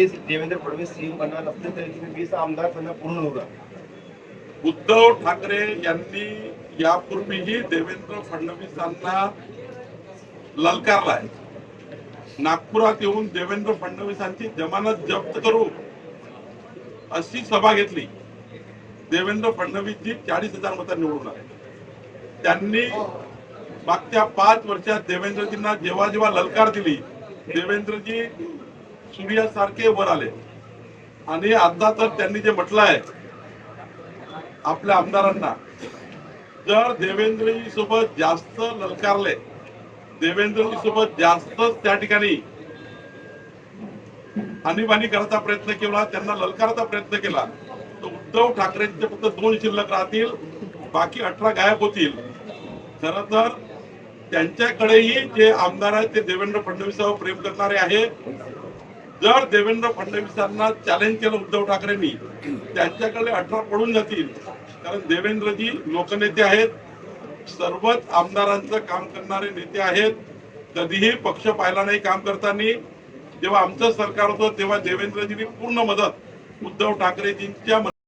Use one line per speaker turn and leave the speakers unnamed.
जरी देवेंद्र फडणवीस सीएम बनणार असले तरी तुम्ही 20 आमदार त्यांना पूर्ण होता।
उद्धव ठाकरे यांनी यापूर्वीही देवेंद्र फडणवीसांना ललकारलाय। नागपुरात येऊन देवेंद्र फडणवीसांची जमानत जप्त करू अशी सभा घेतली। देवेंद्र फडणवीसजी 40,000 मतांनी निवडून आले। त्यांनी मागच्या 5 वर्षात देवेंद्रजींना जेव्हा जेव्हा ललकार दिली, देवेंद्रजी सूर्यासारखे वर आले। आणि आता तर त्यांनी जे म्हटलं आहे आपल्या आमदारांना, जर देवेंद्रजी सोबत जास्त ललकारले, देवेंद्रजी सोबत जास्त त्या ठिकाणी आणीबाणी करायचा प्रयत्न केला, त्यांना ललकारचा प्रयत्न केला, तर उद्धव ठाकरेंचे फक्त 2 शिल्लक राहतील, बाकी 18 गायब होतील। खरं तर त्यांच्याकडेही जे आमदार आहेत ते देवेंद्र फडणवीसांवर प्रेम करणारे आहेत। जर देवेंद्र फडणवीसांना चॅलेंज केलं उद्धव ठाकरेंनी, त्यांच्याकडे 18 पडून जातील। कारण देवेंद्रजी लोकनेते आहेत, सर्वच आमदारांचं काम करणारे नेते आहेत। कधीही पक्ष पाहिला नाही काम करताना। जेव्हा आमचं सरकार होतं तेव्हा देवेंद्रजींनी पूर्ण मदत उद्धव ठाकरेजींच्या